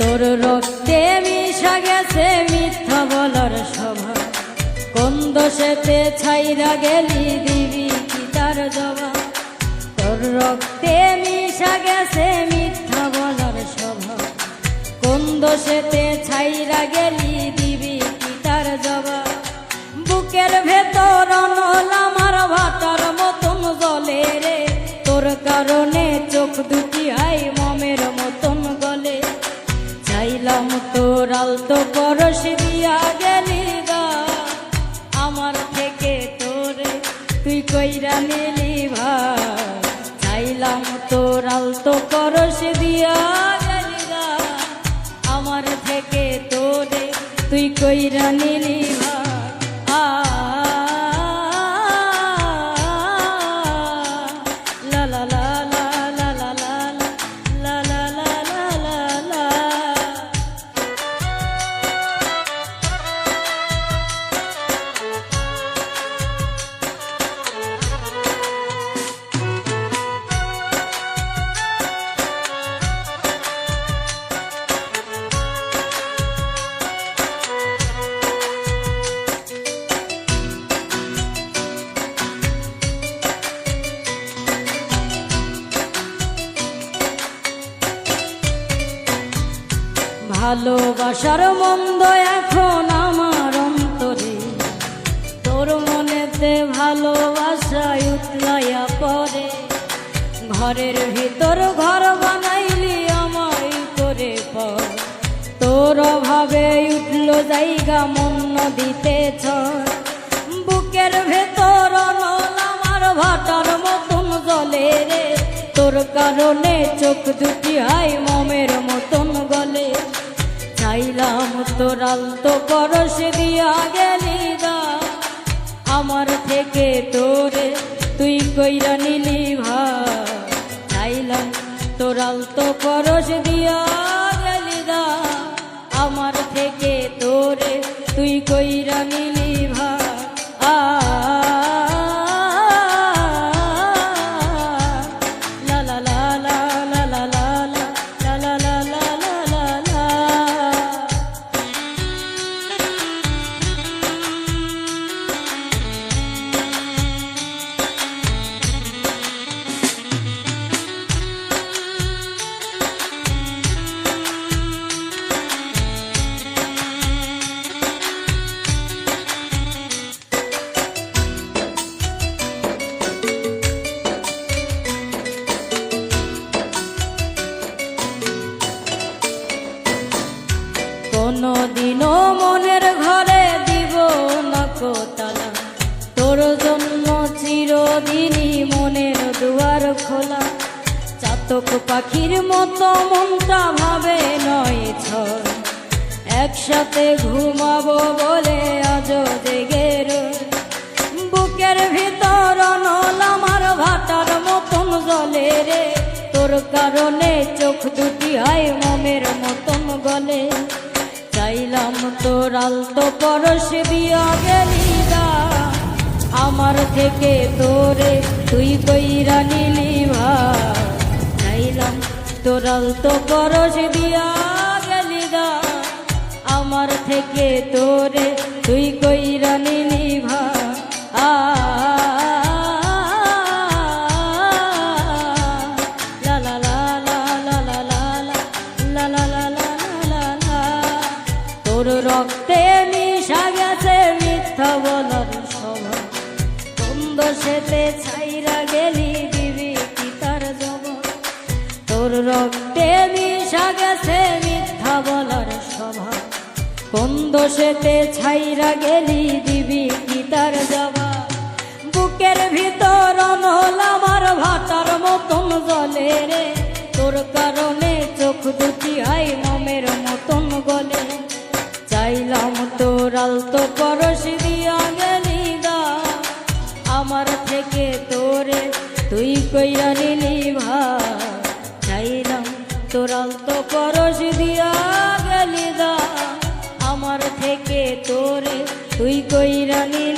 তোর রক্তে মিশা গেছে মিথ্যা বলার স্বভাব, কোন দোষেতে ছাইরা গেলি দিবি কি তার জবাব। তোর রক্তে মিশা গেছে মিথ্যা বলার স্বভাব, কোন দোষেতে ছাইরা গেলি দিবি কি তার জবাব। বুকের ভেতর অনল আমার ভাটার মতন জলে রে, তোর কারণে চোখ দুটি হাই মমের মতন গলে। চাইলাম তোর আলতো পরশ দিয়া গেলি গা, আমার থেকে তোরে তুই কইরা নিলি ভাই। চাইলাম তোর আলতো পরশ দিয়া গেলি গা, আমার থেকে তোরে তুই কইরা নিলি ভাই। ভালোবাসার মন্দ এখন আমার অন্তরে, তোর মনেতে ভালোবাসায় উতলাইয়া পড়ে। ঘরের ভিতর ঘর বানাইলি আমায় করে পর, তোর অভাবে উঠল জায়গা মন নদীতে ঝড়। বুকের ভেতর অনল আমার ভাটার মতন জলে রে, তোর কারণে চোখ দুটি হাই মমের মতন গলে। চাইলাম তোর আলতো পরশ দিয়া গেলি গা, আমার থেকে তোরে তুই কইরা নিলি ভাই। চাইলাম তোর আলতো পরশ দিয়া গেলি গা, আমার থেকে তোরে তুই কইরা নিলি ভাই। কোনদিনও মনের ঘরে দিব না কোতালা, তোর জন্য চিরদিনই মনের দুয়ার খোলা। চাতক পাখির মতো মনটা ভাবে নয় ছয়, একসাথে ঘুমাবো বলে আজ জেগে রই। বুকের ভিতর অনল আমার ভাটার মতন জলে রে, তোর কারণে চোখ দুটি হাই মমের মতন গলে। চাইলাম তোর আলতো পরশ দিয়া গেলি গা, আমার থেকে তোরে তুই কইরা নিলি ভাই। চাইলাম তোর আলতো পরশ দিয়া গেলি গা, আমার থেকে তোরে তুই কইরা নিলি ভাই। তোর রক্তে মিশা গেছে মিথ্যা বলার স্বভাব, কোন দোষেতে ছাইরা গেলি দিবি কি তার জবাব। তোর রক্তে মিশা গেছে মিথ্যা বলার স্বভাব, কোন দোষেতে ছাইরা গেলি দিবি কি তার জবাব। বুকের ভিতর অনল আমার ভাটার মতন জলে রে, তোর কারণে চোখ দুটি হাই মমের মতন গলে। চাইলাম তোর আলতো পরশ দিয়া গেলি গা, আমার থেকে তোরে তুই কইরা নিলি ভাই। চাইলাম তোর আলতো পরশ দিয়া গেলি গা, আমার থেকে তোরে তুই কইরা নিলি।